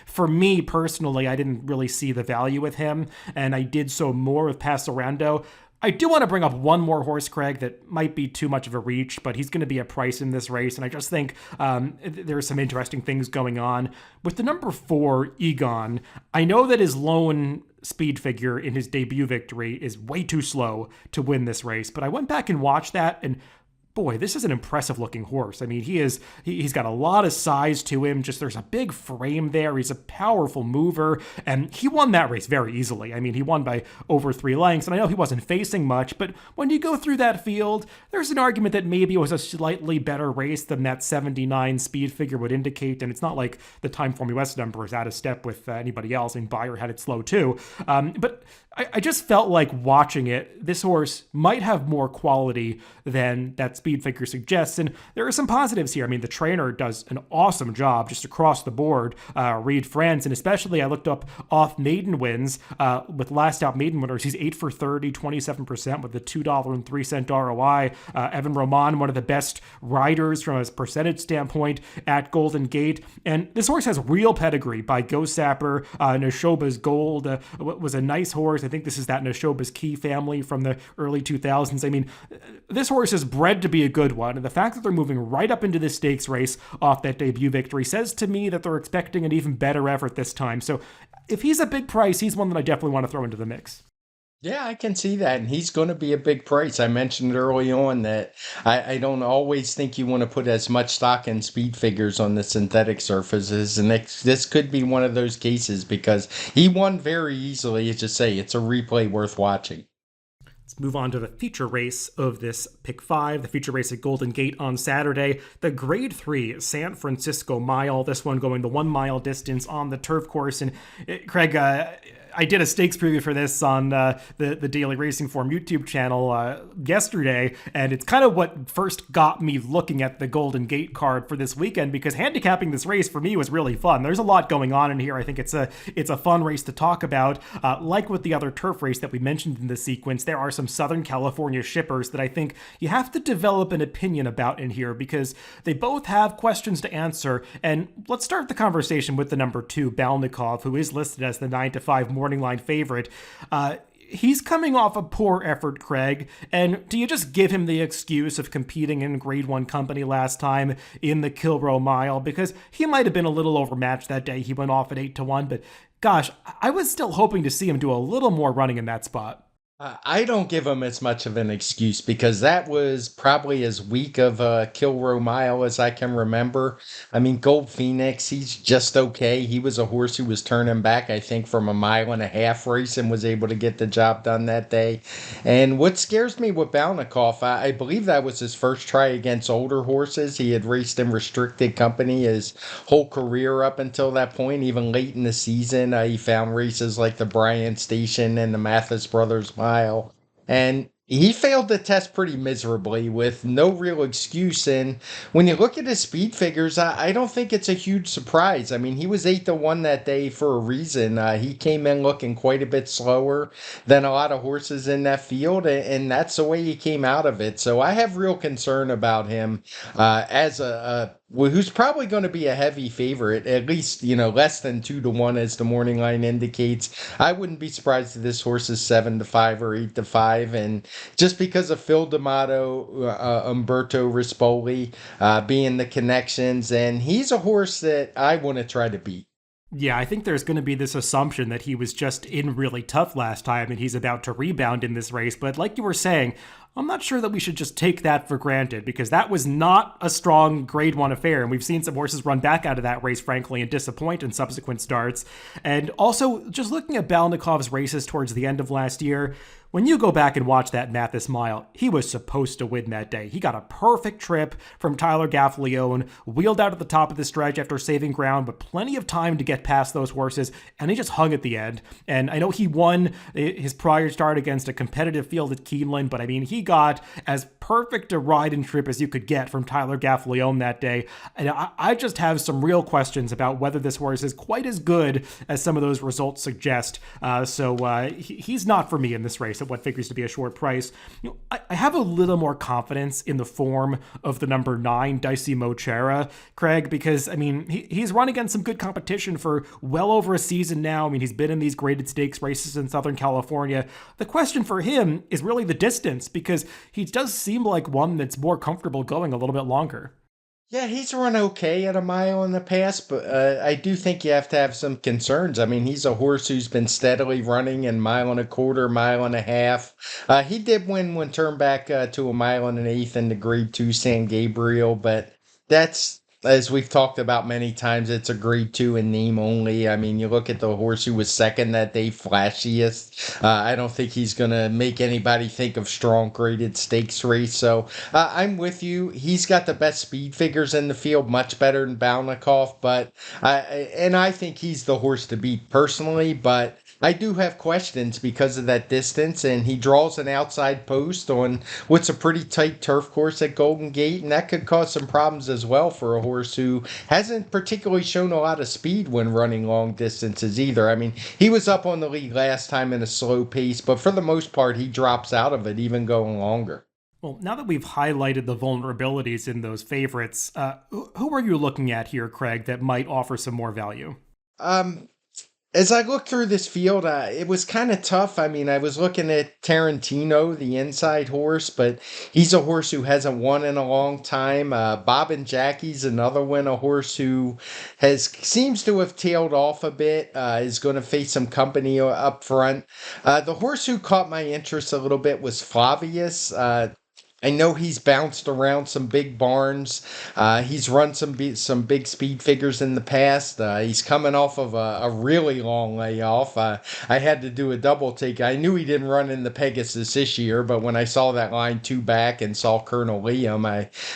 For me personally, I didn't really see the value with him, and I did so more with Passarando. I do want to bring up one more horse, Craig, that might be too much of a reach, but he's going to be a price in this race. And I just think there are some interesting things going on. With the number 4, Egon, I know that his lone speed figure in his debut victory is way too slow to win this race, but I went back and watched that, and boy, this is an impressive looking horse. I mean, he's got a lot of size to him. Just there's a big frame there. He's a powerful mover, and he won that race very easily. I mean, he won by over 3 lengths, and I know he wasn't facing much, but when you go through that field, there's an argument that maybe it was a slightly better race than that 79 speed figure would indicate, and it's not like the TimeformUS number is out of step with anybody else, and Beyer had it slow too. But I just felt like watching it, this horse might have more quality than that speed figure suggests, and there are some positives here. I mean, the trainer does an awesome job just across the board, Reed France, and especially I looked up off maiden wins with last out maiden winners. He's 8 for 30, 27% with a $2.03 ROI. Evan Roman, one of the best riders from a percentage standpoint at Golden Gate, and this horse has real pedigree by Go Sapper. Neshoba's Gold was a nice horse. I think this is that Neshoba's Key family from the early 2000s. I mean, this horse is bred to be a good one, and the fact that they're moving right up into this stakes race off that debut victory says to me that they're expecting an even better effort this time. So if he's a big price, he's one that I definitely want to throw into the mix. Yeah, I can see that. And he's going to be a big price. I mentioned early on that I don't always think you want to put as much stock in speed figures on the synthetic surfaces. And this could be one of those cases because he won very easily. As you say, it's a replay worth watching. Let's move on to the feature race of this pick 5, the feature race at Golden Gate on Saturday, the grade 3 San Francisco Mile, this one going the 1 mile distance on the turf course. And Craig, I did a stakes preview for this on the Daily Racing Form YouTube channel yesterday, and it's kind of what first got me looking at the Golden Gate card for this weekend, because handicapping this race for me was really fun. There's a lot going on in here. I think it's a fun race to talk about. Like with the other turf race that we mentioned in the sequence, there are some Southern California shippers that I think you have to develop an opinion about in here, because they both have questions to answer. And let's start the conversation with the number 2, Balnikov, who is listed as the 9-5 morning line favorite. He's coming off a poor effort, Craig, and do you just give him the excuse of competing in Grade 1 company last time in the Kilroe Mile? Because he might have been a little overmatched that day. He went off at 8-1, but gosh, I was still hoping to see him do a little more running in that spot. I don't give him as much of an excuse because that was probably as weak of a Kilroe Mile as I can remember. I mean, Gold Phoenix, he's just okay. He was a horse who was turning back, I think, from a 1.5 mile race and was able to get the job done that day. And what scares me with Balnikov, I believe that was his first try against older horses. He had raced in restricted company his whole career up until that point. Even late in the season, he found races like the Bryant Station and the Mathis Brothers Mile. And he failed the test pretty miserably with no real excuse. And when you look at his speed figures, I don't think it's a huge surprise. I mean, he was 8-1 that day for a reason. He came in looking quite a bit slower than a lot of horses in that field, and that's the way he came out of it. So I have real concern about him as who's probably going to be a heavy favorite, at least, less than 2-1 as the morning line indicates. I wouldn't be surprised if this horse is 7-5 or 8-5. And just because of Phil D'Amato, Umberto Rispoli being the connections, and he's a horse that I want to try to beat. Yeah, I think there's going to be this assumption that he was just in really tough last time and he's about to rebound in this race. But like you were saying, I'm not sure that we should just take that for granted, because that was not a strong Grade 1 affair. And we've seen some horses run back out of that race, frankly, and disappoint in subsequent starts. And also, just looking at Balnikov's races towards the end of last year, when you go back and watch that Mathis Mile, he was supposed to win that day. He got a perfect trip from Tyler Gaffalione, wheeled out at the top of the stretch after saving ground, but plenty of time to get past those horses, and he just hung at the end. And I know he won his prior start against a competitive field at Keeneland, but I mean, he got as perfect a ride and trip as you could get from Tyler Gaffalione that day. And I just have some real questions about whether this horse is quite as good as some of those results suggest. So he's not for me in this race. at what figures to be a short price. I have a little more confidence in the form of the number 9, Dicey Mochera, Craig, because, he's run against some good competition for well over a season now. He's been in these graded stakes races in Southern California. The question for him is really the distance, because he does seem like one that's more comfortable going a little bit longer. Yeah, he's run okay at a mile in the past, but I do think you have to have some concerns. He's a horse who's been steadily running in mile and a quarter, mile and a half. He did win one turn back to a mile and an eighth in the Grade 2 San Gabriel, but that's, as we've talked about many times, it's a Grade 2 in name only. You look at the horse who was second that day, Flashiest. I don't think he's going to make anybody think of strong graded stakes race. So I'm with you. He's got the best speed figures in the field, much better than Balnikov. And I think he's the horse to beat personally, but I do have questions because of that distance, and he draws an outside post on what's a pretty tight turf course at Golden Gate, and that could cause some problems as well for a horse who hasn't particularly shown a lot of speed when running long distances either. He was up on the lead last time in a slow pace, but for the most part, he drops out of it, even going longer. Well, now that we've highlighted the vulnerabilities in those favorites, who are you looking at here, Craig, that might offer some more value? As I look through this field, it was kind of tough. I was looking at Tarantino, the inside horse, but he's a horse who hasn't won in a long time. Bob and Jackie's another one, a horse who seems to have tailed off a bit, is going to face some company up front. The horse who caught my interest a little bit was Flavius. I know he's bounced around some big barns. He's run some big speed figures in the past. He's coming off of a really long layoff. I had to do a double take. I knew he didn't run in the Pegasus this year, but when I saw that line 2 back and saw Colonel Liam,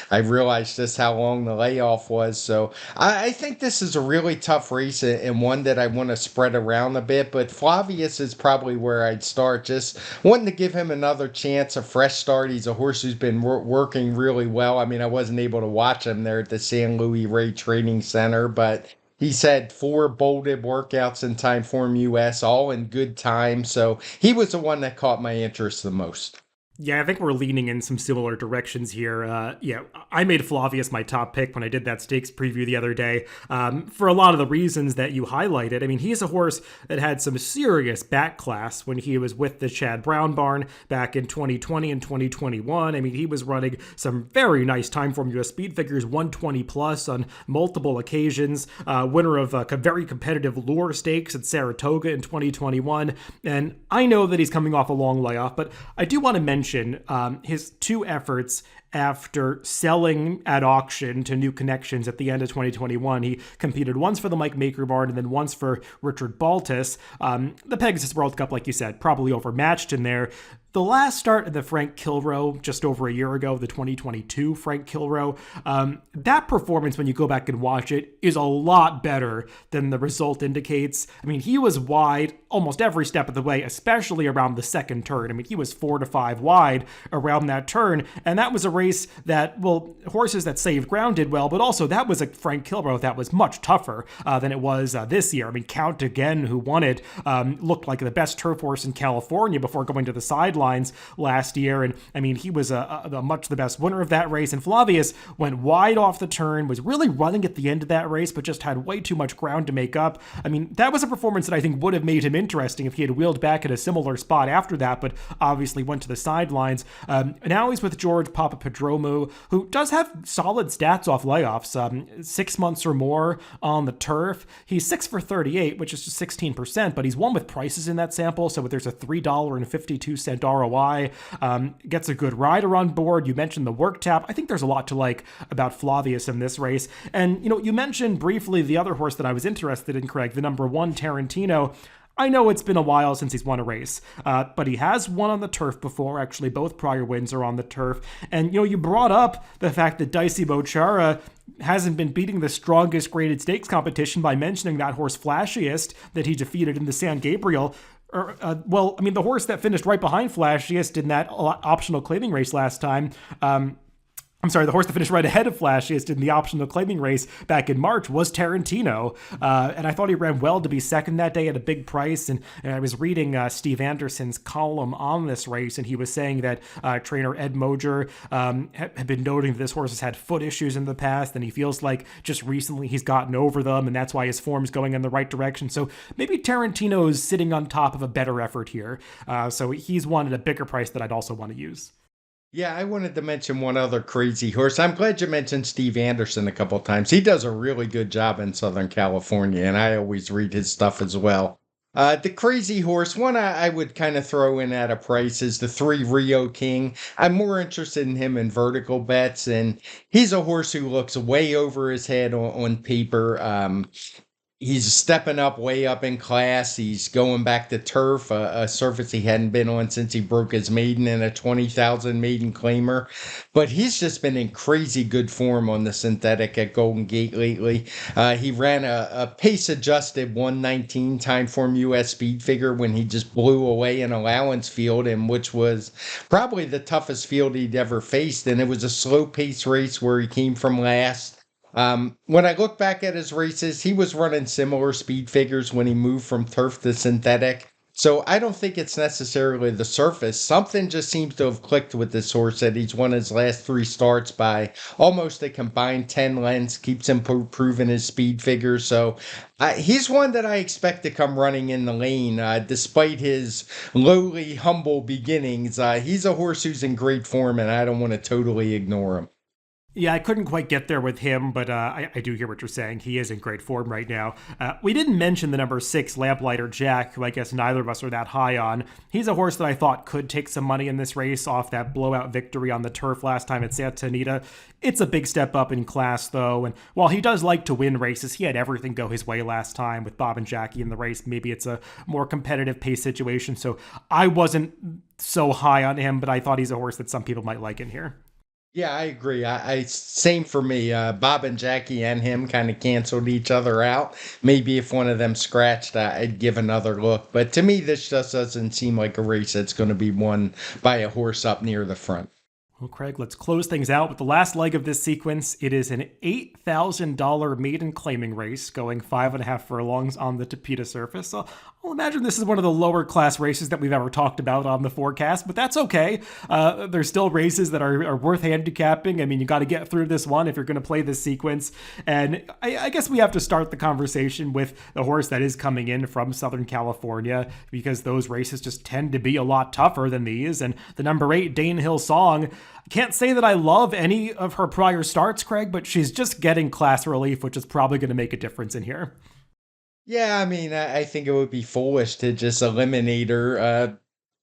I realized just how long the layoff was. So I think this is a really tough race and one that I want to spread around a bit. But Flavius is probably where I'd start. Just wanting to give him another chance, a fresh start. He's a horse who's been working really well. I wasn't able to watch him there at the San Luis Rey Training Center, but he's had 4 bolded workouts in TimeformUS, all in good time. So he was the one that caught my interest the most. Yeah, I think we're leaning in some similar directions here. I made Flavius my top pick when I did that stakes preview the other day, for a lot of the reasons that you highlighted. He's a horse that had some serious back class when he was with the Chad Brown barn back in 2020 and 2021. He was running some very nice TimeformUS speed figures, 120 plus on multiple occasions, winner of a very competitive Lure Stakes at Saratoga in 2021. And I know that he's coming off a long layoff, but I do want to mention his 2 efforts after selling at auction to new connections at the end of 2021. He competed once for the Mike Maker barn and then once for Richard Baltus. The Pegasus World Cup, like you said, probably overmatched in there. The last start of the Frank Kilroe just over a year ago, the 2022 Frank Kilroe, that performance, when you go back and watch it, is a lot better than the result indicates. He was wide almost every step of the way, especially around the second turn. He was 4 to 5 wide around that turn, and that was a race that, horses that saved ground did well, but also that was a Frank Kilroe that was much tougher than it was this year. Count Again, who won it, looked like the best turf horse in California before going to the sidelines last year, and he was a much the best winner of that race. And Flavius went wide off the turn, was really running at the end of that race, but just had way too much ground to make up. That was a performance that I think would have made him interesting if he had wheeled back at a similar spot after that, but obviously went to the sidelines. Now he's with George Papapadromou, who does have solid stats off layoffs, 6 months or more on the turf. He's 6 for 38, which is just 16%, but he's won with prices in that sample, so there's a $3.52 ROI, gets a good rider on board. You mentioned the work tap. I think there's a lot to like about Flavius in this race. And, you mentioned briefly the other horse that I was interested in, Craig, the number 1, Tarantino. I know it's been a while since he's won a race, but he has won on the turf before. Actually, both prior wins are on the turf. And, you brought up the fact that Dicey Mochera hasn't been beating the strongest graded stakes competition by mentioning that horse Flashiest that he defeated in the San Gabriel. The horse that finished right behind Flashiest in that optional claiming race last time, I'm sorry, the horse that finished right ahead of Flashiest in the optional claiming race back in March was Tarantino. And I thought he ran well to be second that day at a big price. And I was reading Steve Anderson's column on this race, and he was saying that trainer Ed Moger had been noting that this horse has had foot issues in the past, and he feels like just recently he's gotten over them, and that's why his form's going in the right direction. So maybe Tarantino's sitting on top of a better effort here. So he's one at a bigger price that I'd also want to use. Yeah, I wanted to mention one other crazy horse. I'm glad you mentioned Steve Anderson a couple times. He does a really good job in Southern California, and I always read his stuff as well. The crazy horse, one I would kind of throw in at a price is the three Rio King. I'm more interested in him in vertical bets, and he's a horse who looks way over his head on paper. He's stepping up way up in class. He's going back to turf, a surface he hadn't been on since he broke his maiden in a 20,000 maiden claimer. But he's just been in crazy good form on the synthetic at Golden Gate lately. He ran a pace adjusted 119 TimeformUS speed figure when he just blew away an allowance field, and which was probably the toughest field he'd ever faced. And it was a slow pace race where he came from last. When I look back at his races, he was running similar speed figures when he moved from turf to synthetic. So I don't think it's necessarily the surface. Something just seems to have clicked with this horse that he's won his last three starts by almost a combined 10 lengths, keeps improving his speed figures. So he's one that I expect to come running in the lane, despite his lowly, humble beginnings. He's a horse who's in great form, and I don't want to totally ignore him. Yeah, I couldn't quite get there with him, but I do hear what you're saying. He is in great form right now. We didn't mention the number 6, Lamplighter Jack, who I guess neither of us are that high on. He's a horse that I thought could take some money in this race off that blowout victory on the turf last time at Santa Anita. It's a big step up in class, though, and while he does like to win races, he had everything go his way last time with Bob and Jackie in the race. Maybe it's a more competitive pace situation, so I wasn't so high on him, but I thought he's a horse that some people might like in here. Yeah, I agree. I same for me. Bob and Jackie and him kind of canceled each other out. Maybe if one of them scratched, I'd give another look. But to me, this just doesn't seem like a race that's going to be won by a horse up near the front. Well, Craig, let's close things out with the last leg of this sequence. It is an $8,000 maiden claiming race going 5.5 furlongs on the Tapeta surface. So I'll imagine this is one of the lower class races that we've ever talked about on the forecast, but that's okay. There's still races that are worth handicapping. I mean, you got to get through this one if you're going to play this sequence. And I guess we have to start the conversation with the horse that is coming in from Southern California, because those races just tend to be a lot tougher than these. And the number 8, Dane Hill Song, I can't say that I love any of her prior starts, Craig, but she's just getting class relief, which is probably going to make a difference in here. Yeah, I mean, I think it would be foolish to just eliminate her.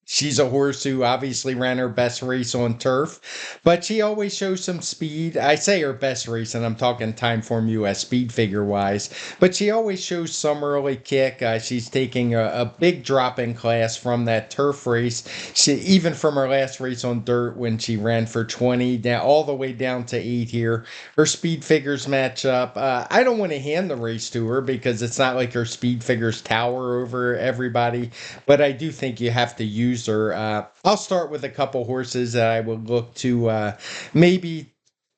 She's a horse who obviously ran her best race on turf, but she always shows some speed. I say her best race, and I'm talking TimeformUS speed figure wise, but she always shows some early kick. She's taking a big drop in class from that turf race. Even from her last race on dirt when she ran for 20, down all the way down to 8 here. Her speed figures match up. I don't want to hand the race to her because it's not like her speed figures tower over everybody, but I do think you have to use her. I'll start with a couple horses that I would look to maybe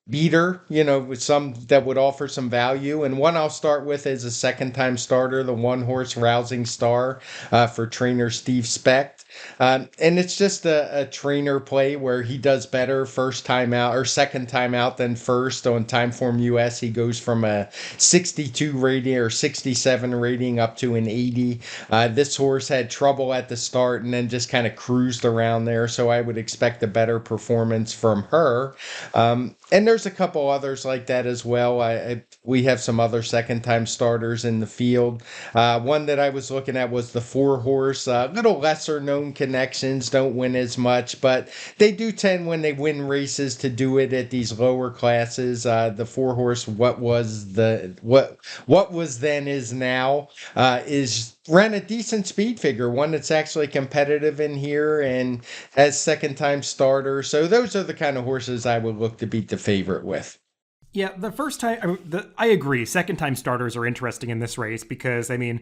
beat her, with some that would offer some value. And one I'll start with is a second time starter, the one horse Rousing Star for trainer Steve Specht. And it's just a trainer play where he does better first time out or second time out than first. On TimeformUS, he goes from a 62 rating or 67 rating up to an 80. This horse had trouble at the start and then just kind of cruised around there. So I would expect a better performance from her. And there's a couple others like that as well. We have some other second time starters in the field. One that I was looking at was the 4 horse, little lesser known connections, don't win as much, but they do tend when they win races to do it at these lower classes. The 4 horse, what was then is now, is ran a decent speed figure, one that's actually competitive in here and as second time starter. So those are the kind of horses I would look to beat the favorite with. Yeah, the first time, I agree. Second time starters are interesting in this race because, I mean,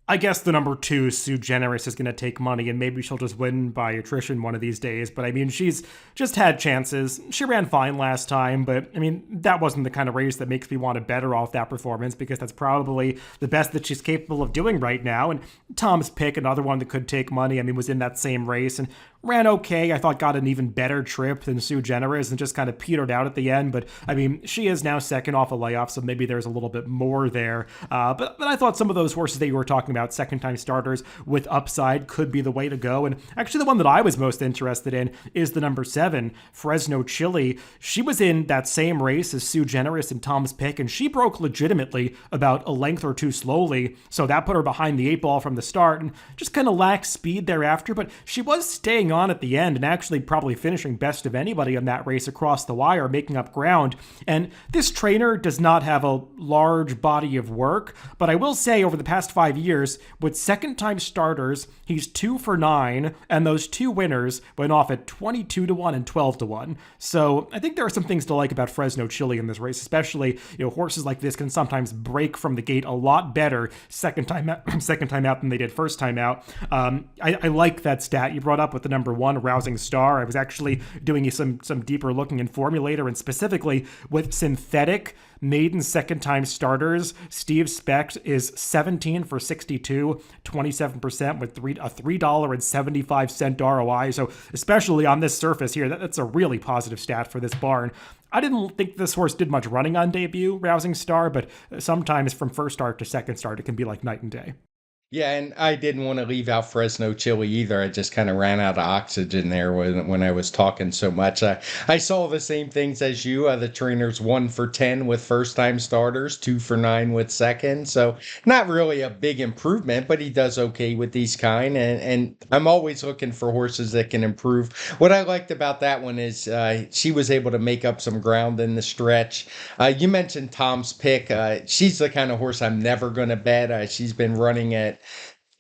I guess the number two, Sue Generis, is going to take money, and maybe she'll just win by attrition one of these days. But I mean, she's just had chances. She ran fine last time, but I mean, that wasn't the kind of race that makes me want to bet her off that performance because that's probably the best that she's capable of doing right now. And Tom's Pick, another one that could take money, I mean, was in that same race and ran okay. I thought got an even better trip than Sue Generis and just kind of petered out at the end. But I mean, she is now second off a layoff, so maybe there's a little bit more there. But I thought some of those horses that you were talking about, second time starters with upside, could be the way to go. And actually, the one that I was most interested in is the number 7, Fresno Chili. She was in that same race as Sue Generis and Tom's Pick, and she broke legitimately about a length or two slowly. So that put her behind the 8 ball from the start and just kind of lacked speed thereafter. But she was staying on at the end and actually probably finishing best of anybody in that race across the wire, making up ground. And this trainer does not have a large body of work, but I will say over the past 5 years, with second time starters, he's 2 for 9, and those 2 winners went off at 22 to 1 and 12 to 1. So I think there are some things to like about Fresno Chili in this race, especially, horses like this can sometimes break from the gate a lot better second time out than they did first time out. I like that stat you brought up with the number 1, Rousing Star. I was actually doing some deeper looking in Formulator, and specifically with synthetic maiden second time starters. Steve Specht is 17 for 62, 27% with a $3.75 ROI. So especially on this surface here, that's a really positive stat for this barn. I didn't think this horse did much running on debut, Rousing Star, but sometimes from first start to second start, it can be like night and day. Yeah, and I didn't want to leave out Fresno Chili either. I just kind of ran out of oxygen there when I was talking so much. I saw the same things as you. The trainer's 1 for 10 with first time starters, 2 for 9 with second. So not really a big improvement, but he does okay with these kind. And I'm always looking for horses that can improve. What I liked about that one is she was able to make up some ground in the stretch. You mentioned Tom's Pick. She's the kind of horse I'm never going to bet. She's been running at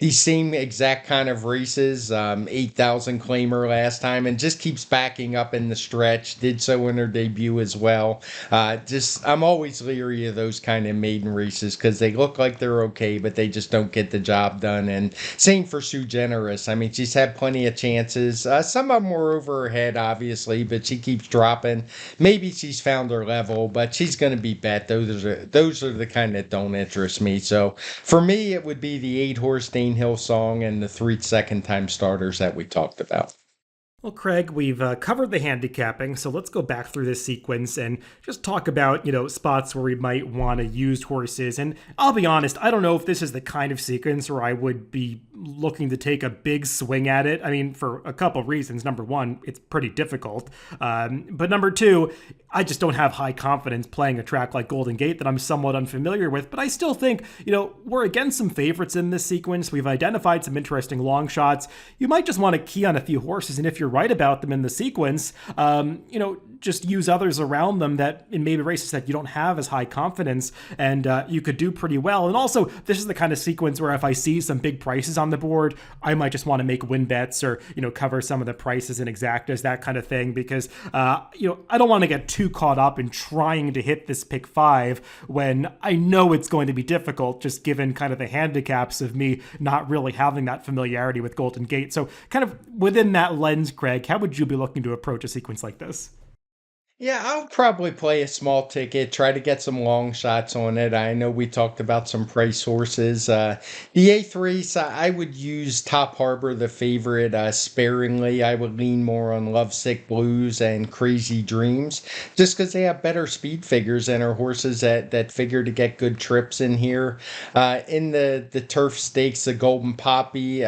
these same exact kind of races, 8,000 claimer last time, and just keeps backing up in the stretch. Did so in her debut as well. I'm always leery of those kind of maiden races because they look like they're okay, but they just don't get the job done. And same for Sue Generis. I mean, she's had plenty of chances. Some of them were over her head, obviously, but she keeps dropping. Maybe she's found her level, but she's going to be bet. Those are the kind that don't interest me. So for me, it would be the 8-horse Hill Song and the 3 second time starters that we talked about. Well, Craig, we've covered the handicapping, so let's go back through this sequence and just talk about, spots where we might want to use horses. And I'll be honest, I don't know if this is the kind of sequence where I would be looking to take a big swing at it. I mean, for a couple of reasons. Number one, it's pretty difficult. But number two, I just don't have high confidence playing a track like Golden Gate that I'm somewhat unfamiliar with. But I still think, we're against some favorites in this sequence. We've identified some interesting long shots. You might just want to key on a few horses, and if you're right about them in the sequence, just use others around them that in maybe races that you don't have as high confidence, and you could do pretty well. And also, this is the kind of sequence where if I see some big prices on the board, I might just want to make win bets or, cover some of the prices in exactas, that kind of thing, because, I don't want to get too caught up in trying to hit this pick 5 when I know it's going to be difficult, just given kind of the handicaps of me not really having that familiarity with Golden Gate. So kind of within that lens, Craig, how would you be looking to approach a sequence like this? Yeah, I'll probably play a small ticket, try to get some long shots on it. I know we talked about some price horses. The eighth race, I would use Top Harbor, the favorite, sparingly. I would lean more on Lovesick Blues and Crazy Dreams, just because they have better speed figures and are horses that figure to get good trips in here. In the turf stakes, the Golden Poppy.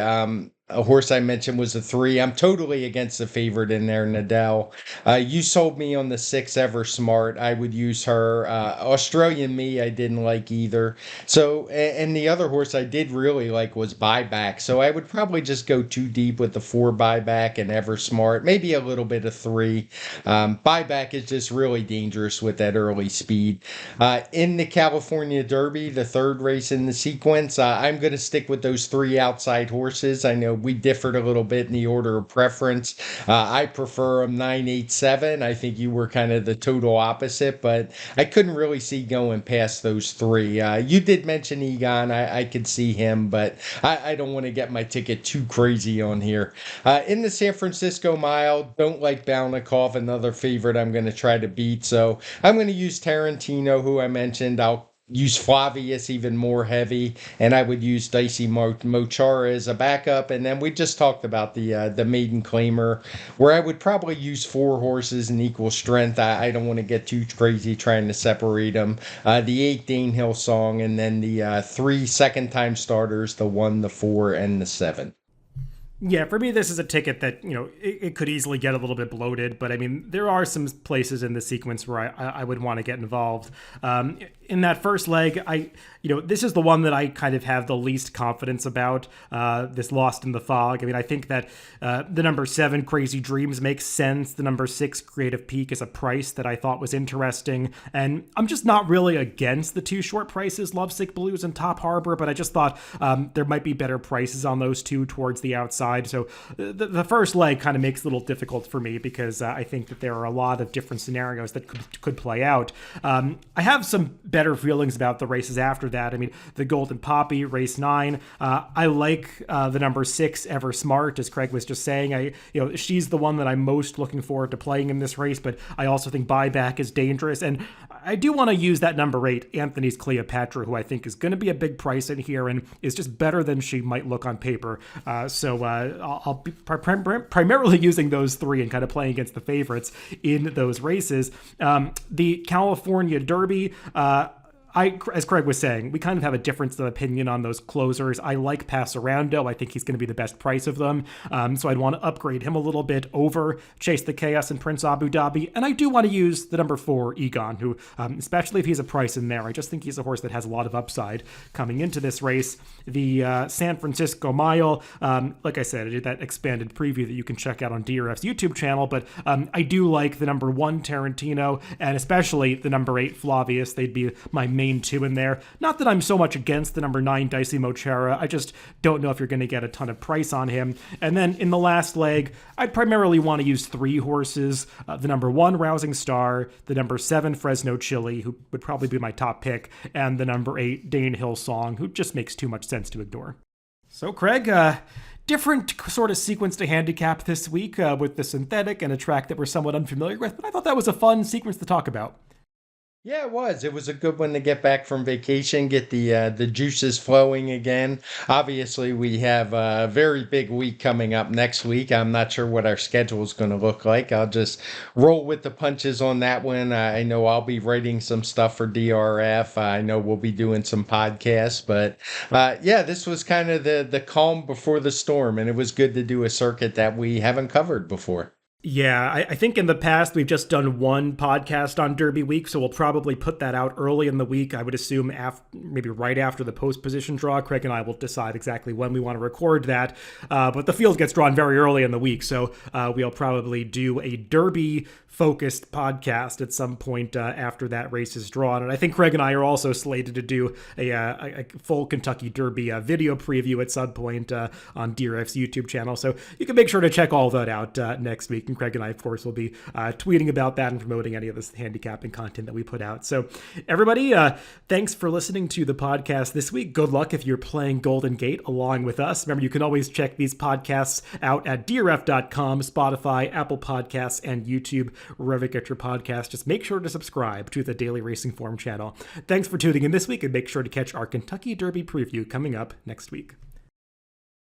A horse I mentioned was a 3. I'm totally against the favorite in there, Nadell. You sold me on the 6 Ever Smart. I would use her. Australian Me, I didn't like either. So, and the other horse I did really like was Buyback. So I would probably just go too deep with the 4 Buyback and Ever Smart. Maybe a little bit of 3. Buyback is just really dangerous with that early speed. In the California Derby, the 3rd race in the sequence, I'm going to stick with those 3 outside horses. I know we differed a little bit in the order of preference. I prefer him 9, 8, 7. I think you were kind of the total opposite, but I couldn't really see going past those three. You did mention Egon. I could see him, but I don't want to get my ticket too crazy on here. In the San Francisco Mile, don't like Balnikov, another favorite I'm going to try to beat. So I'm going to use Tarantino, who I mentioned. I'll use Flavius even more heavy, and I would use Dicey Mochara as a backup. And then we just talked about the maiden claimer, where I would probably use 4 horses in equal strength. I don't want to get too crazy trying to separate them. The 8 Dane Hill Song, and then the 3 second-time starters, the 1, the 4, and the 7. Yeah, for me, this is a ticket that, it could easily get a little bit bloated, but I mean, there are some places in the sequence where I would want to get involved. In that first leg, this is the one that I kind of have the least confidence about, this Lost in the Fog. I mean, I think that the number 7, Crazy Dreams, makes sense. The number 6, Creative Peak, is a price that I thought was interesting. And I'm just not really against the 2 short prices, Lovesick Blues and Top Harbor, but I just thought there might be better prices on those 2 towards the outside. So the first leg kind of makes it a little difficult for me because I think that there are a lot of different scenarios that could play out. I have some better feelings about the races after that. I mean, the Golden Poppy, race 9. I like the number 6, Ever Smart, as Craig was just saying. She's the one that I'm most looking forward to playing in this race, but I also think Buyback is dangerous. And I do want to use that number 8, Anthony's Cleopatra, who I think is going to be a big price in here and is just better than she might look on paper. I'll be primarily using those 3 and kind of playing against the favorites in those races. The California Derby, as Craig was saying, we kind of have a difference of opinion on those closers. I like Passerando. I think he's going to be the best price of them. So I'd want to upgrade him a little bit over Chase the Chaos and Prince Abu Dhabi. And I do want to use the number 4, Egon, who, especially if he's a price in there, I just think he's a horse that has a lot of upside coming into this race. The San Francisco Mile, like I said, I did that expanded preview that you can check out on DRF's YouTube channel, but I do like the number 1, Tarantino, and especially the number 8, Flavius. They'd be my main 2 in there. Not that I'm so much against the number 9, Dicey Mochara. I just don't know if you're going to get a ton of price on him. And then in the last leg, I'd primarily want to use 3 horses. The number 1, Rousing Star, the number 7, Fresno Chili, who would probably be my top pick, and the number 8, Dane Hill Song, who just makes too much sense to ignore. So Craig, different sort of sequence to handicap this week with the synthetic and a track that we're somewhat unfamiliar with, but I thought that was a fun sequence to talk about. Yeah, it was. It was a good one to get back from vacation, get the juices flowing again. Obviously, we have a very big week coming up next week. I'm not sure what our schedule is going to look like. I'll just roll with the punches on that one. I know I'll be writing some stuff for DRF. I know we'll be doing some podcasts, but yeah, this was kind of the calm before the storm, and it was good to do a circuit that we haven't covered before. Yeah, I think in the past we've just done one podcast on Derby Week, so we'll probably put that out early in the week. I would assume maybe right after the post-position draw. Craig and I will decide exactly when we want to record that. But the field gets drawn very early in the week, so we'll probably do a Derby-focused podcast at some point after that race is drawn. And I think Craig and I are also slated to do a full Kentucky Derby video preview at some point on DRF's YouTube channel. So you can make sure to check all that out next week. And Craig and I, of course, will be tweeting about that and promoting any of this handicapping content that we put out. So everybody, thanks for listening to the podcast this week. Good luck if you're playing Golden Gate along with us. Remember, you can always check these podcasts out at DRF.com, Spotify, Apple Podcasts, and YouTube, wherever you get your podcast. Just make sure to subscribe to the Daily Racing Form channel. Thanks for tuning in this week, and make sure to catch our Kentucky Derby preview coming up next week.